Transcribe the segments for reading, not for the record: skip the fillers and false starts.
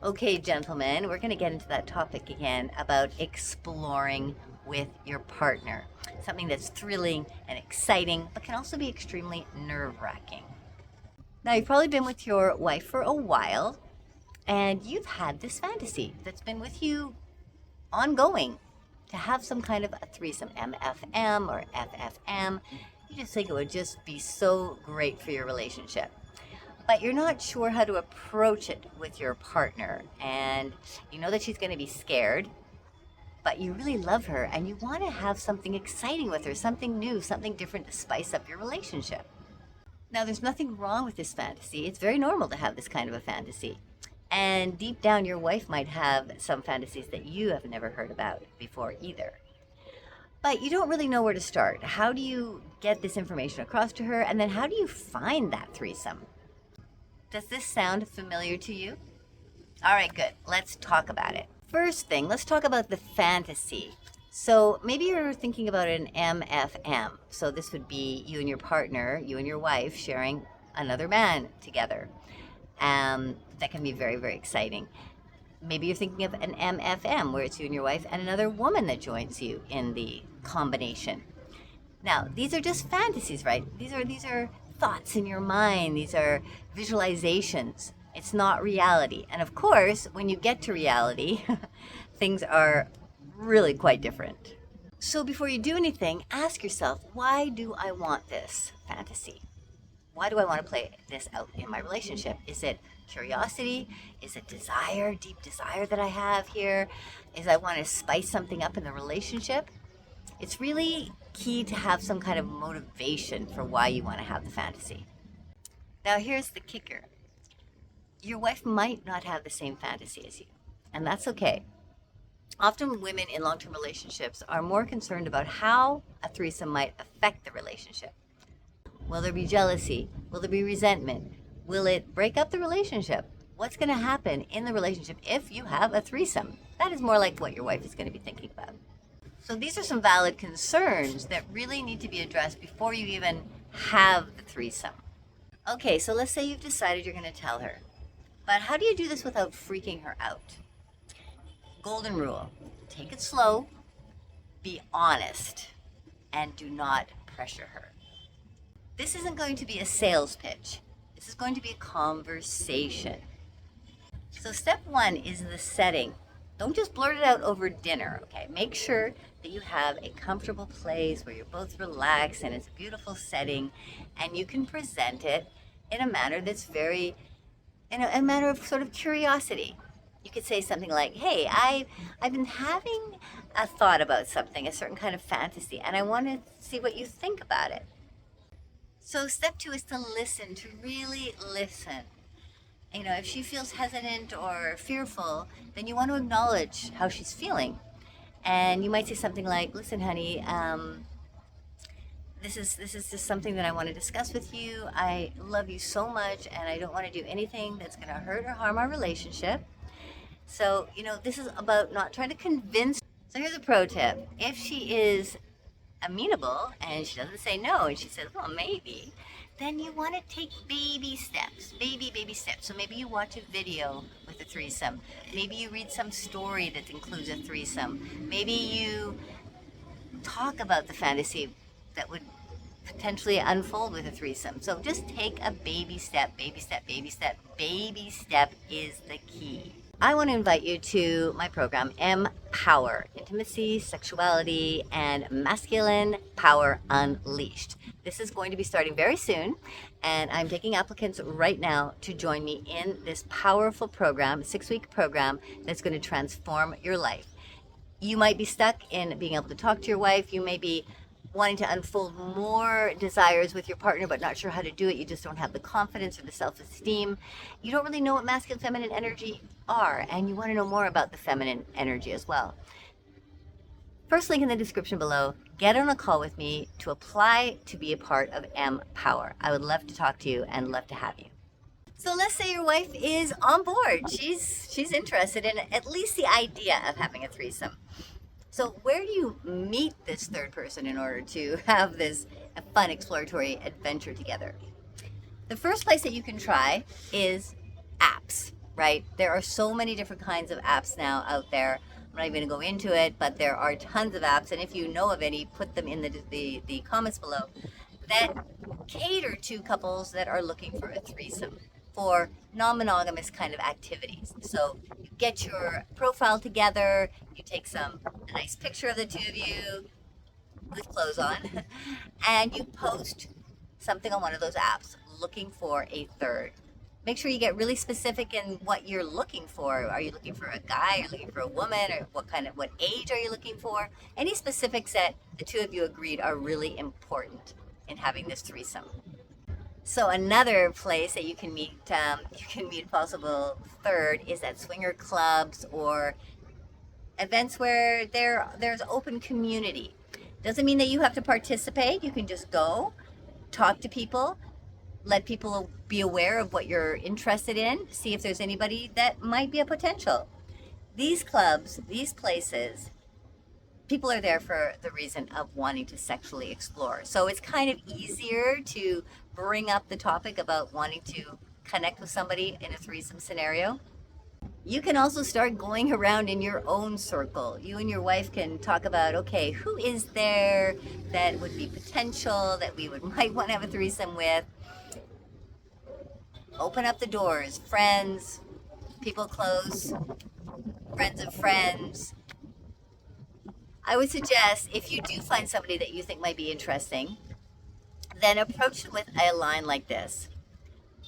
Okay, gentlemen, we're going to get into that topic again about exploring with your partner. Something that's thrilling and exciting, but can also be extremely nerve-wracking. Now, you've probably been with your wife for a while, and you've had this fantasy that's been with you ongoing to have some kind of a threesome, MFM or FFM. You just think it would just be so great for your relationship. But you're not sure how to approach it with your partner, and you know that she's going to be scared, but you really love her and you want to have something exciting with her, something new, something different to spice up your relationship. Now, there's nothing wrong with this fantasy. It's very normal to have this kind of a fantasy. And deep down, your wife might have some fantasies that you have never heard about before either. But you don't really know where to start. How do you get this information across to her? And then how do you find that threesome? Does this sound familiar to you? All right, good. Let's talk about it. First thing, let's talk about the fantasy. So maybe you're thinking about an MFM. So this would be you and your partner, you and your wife sharing another man together. That can be very, very exciting. Maybe you're thinking of an MFM, where it's you and your wife and another woman that joins you in the combination. Now, these are just fantasies, right? These are thoughts in your mind. These are visualizations. It's not reality. And of course, when you get to reality, things are really quite different. So before you do anything, ask yourself, why do I want this fantasy? Why do I want to play this out in my relationship? Is it curiosity? Is it desire, deep desire that I have here? Is I want to spice something up in the relationship? It's really key to have some kind of motivation for why you want to have the fantasy. Now, here's the kicker. Your wife might not have the same fantasy as you, and that's okay. Often women in long-term relationships are more concerned about how a threesome might affect the relationship. Will there be jealousy? Will there be resentment? Will it break up the relationship? What's going to happen in the relationship if you have a threesome? That is more like what your wife is going to be thinking about. So these are some valid concerns that really need to be addressed before you even have the threesome. Okay, so let's say you've decided you're going to tell her. But how do you do this without freaking her out? Golden rule. Take it slow, be honest, and do not pressure her. This isn't going to be a sales pitch. This is going to be a conversation. So step one is the setting. Don't just blurt it out over dinner, okay? Make sure that you have a comfortable place where you're both relaxed and it's a beautiful setting, and you can present it in a manner that's very, in a manner of sort of curiosity. You could say something like, hey, I've been having a thought about something, a certain kind of fantasy, and I want to see what you think about it. So step two is to listen, to really listen. You know, if she feels hesitant or fearful, then you want to acknowledge how she's feeling. And you might say something like, listen, honey, this is just something that I want to discuss with you. I love you so much, and I don't want to do anything that's going to hurt or harm our relationship. So, you know, this is about not trying to convince. So here's a pro tip. If she is amenable and she doesn't say no and she says, well, maybe, then you want to take baby steps, baby steps. So maybe you watch a video with a threesome. Maybe you read some story that includes a threesome. Maybe you talk about the fantasy that would potentially unfold with a threesome. So just take a baby step, baby step, baby step. Baby step is the key. I want to invite you to my program, Empower, Intimacy, Sexuality, and Masculine Power Unleashed. This is going to be starting very soon, and I'm taking applicants right now to join me in this powerful program, 6-week program that's going to transform your life. You might be stuck in being able to talk to your wife. You may be wanting to unfold more desires with your partner but not sure how to do it. You just don't have the confidence or the self-esteem. You don't really know what masculine feminine energy are, and you want to know more about the feminine energy as well. First link in the description below. Get on a call with me to apply to be a part of Empower. I would love to talk to you and love to have you. So let's say your wife is on board. She's interested in at least the idea of having a threesome. So where do you meet this third person in order to have this fun exploratory adventure together? The first place that you can try is apps. right? There are so many different kinds of apps now out there. I'm not even going to go into it, but there are tons of apps, and if you know of any, put them in the comments below, that cater to couples that are looking for a threesome, for non-monogamous kind of activities. So you get your profile together, you take a nice picture of the two of you with clothes on, and you post something on one of those apps looking for a third. Make sure you get really specific in what you're looking for. Are you looking for a guy? Are you looking for a woman? Or what age are you looking for? Any specifics that the two of you agreed are really important in having this threesome. So another place that you can meet a possible third is at swinger clubs or events where there's open community. Doesn't mean that you have to participate. You can just go, talk to people, let people be aware of what you're interested in, see if there's anybody that might be a potential. These clubs, these places, people are there for the reason of wanting to sexually explore. So it's kind of easier to bring up the topic about wanting to connect with somebody in a threesome scenario. You can also start going around in your own circle. You and your wife can talk about, okay, who is there that would be potential that we might want to have a threesome with? Open up the doors. Friends, people close, friends of friends. I would suggest if you do find somebody that you think might be interesting, then approach them with a line like this.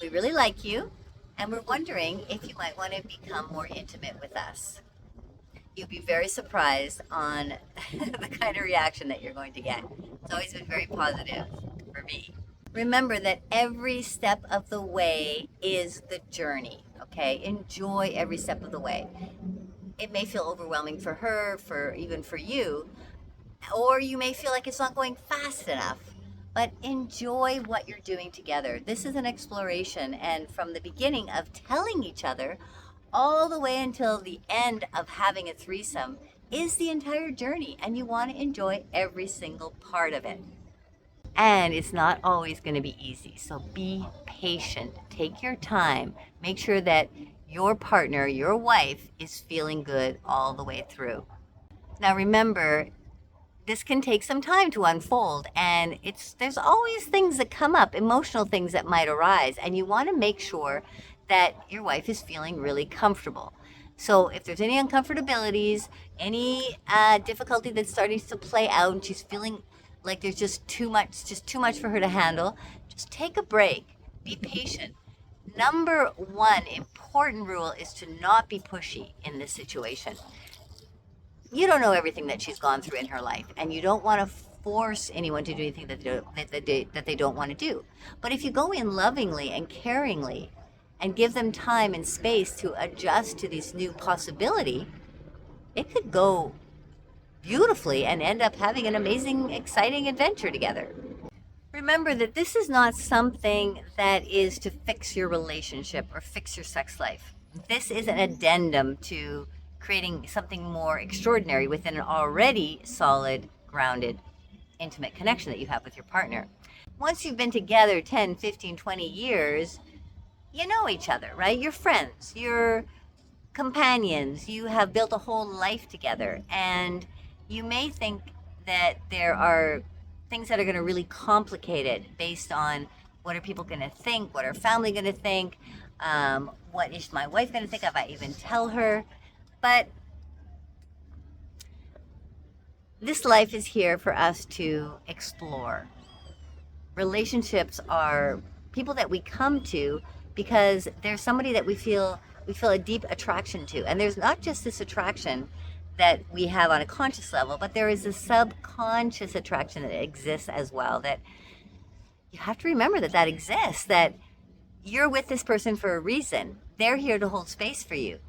We really like you, and we're wondering if you might want to become more intimate with us. You'll be very surprised on the kind of reaction that you're going to get. It's always been very positive for me. Remember that every step of the way is the journey, okay? Enjoy every step of the way. It may feel overwhelming for her, even for you, or you may feel like it's not going fast enough. But enjoy what you're doing together. This is an exploration, and from the beginning of telling each other all the way until the end of having a threesome is the entire journey, and you want to enjoy every single part of it. And it's not always going to be easy. So be patient. Take your time. Make sure that your partner, your wife, is feeling good all the way through. Now remember, this can take some time to unfold, and there's always things that come up, emotional things that might arise, and you want to make sure that your wife is feeling really comfortable. So if there's any uncomfortabilities, any difficulty that's starting to play out, and she's feeling like there's just too much for her to handle, just take a break. Be patient. Number one important rule is to not be pushy in this situation. You don't know everything that she's gone through in her life, and you don't want to force anyone to do anything that they don't want to do. But if you go in lovingly and caringly and give them time and space to adjust to this new possibility, it could go beautifully and end up having an amazing, exciting adventure together. Remember that this is not something that is to fix your relationship or fix your sex life. This is an addendum to creating something more extraordinary within an already solid, grounded, intimate connection that you have with your partner. Once you've been together 10, 15, 20 years, you know each other, right? You're friends, you're companions, you have built a whole life together, and you may think that there are things that are going to really complicate it based on what are people going to think, what are family going to think, what is my wife going to think if I even tell her. But this life is here for us to explore. Relationships are people that we come to because there's somebody that we feel a deep attraction to. And there's not just this attraction that we have on a conscious level, but there is a subconscious attraction that exists as well, that you have to remember that exists, that you're with this person for a reason. They're here to hold space for you,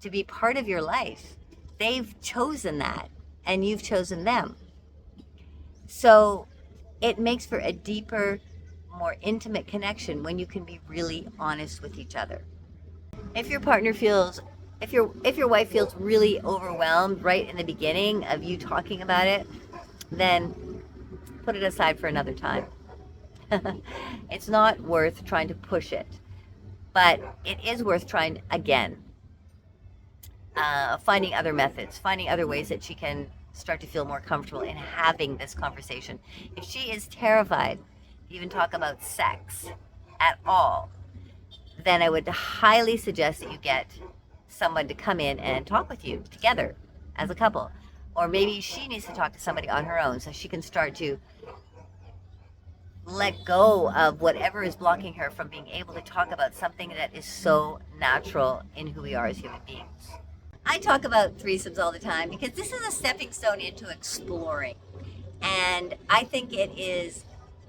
to be part of your life. They've chosen that, and you've chosen them. So it makes for a deeper, more intimate connection when you can be really honest with each other. If your wife feels really overwhelmed right in the beginning of you talking about it, then put it aside for another time. It's not worth trying to push it. But it is worth trying again, finding other methods, finding other ways that she can start to feel more comfortable in having this conversation. If she is terrified to even talk about sex at all, then I would highly suggest that you get someone to come in and talk with you together as a couple. Or maybe she needs to talk to somebody on her own so she can start to let go of whatever is blocking her from being able to talk about something that is so natural in who we are as human beings. I talk about threesomes all the time because this is a stepping stone into exploring. And I think it is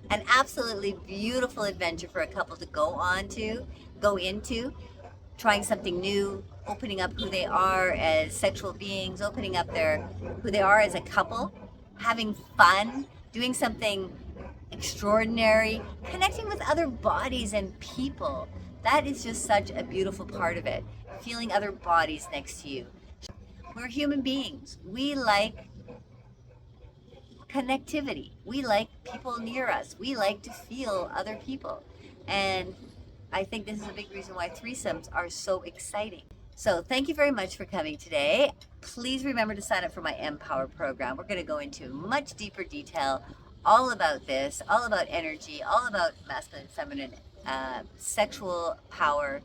an absolutely beautiful adventure for a couple to go into, trying something new, opening up who they are as sexual beings, opening up who they are as a couple, having fun, doing something extraordinary, connecting with other bodies and people. That is just such a beautiful part of it. Feeling other bodies next to you. We're human beings. We like connectivity. We like people near us. We like to feel other people. And I think this is a big reason why threesomes are so exciting. So thank you very much for coming today. Please remember to sign up for my Empower program. We're going to go into much deeper detail all about this, all about energy, all about masculine, feminine, sexual power.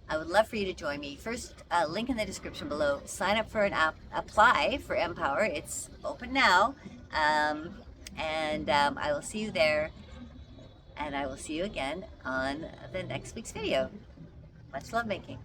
I would love for you to join me. First, link in the description below. Sign up for an app, apply for Empower. It's open now. I will see you there. And I will see you again on the next week's video. Much love making.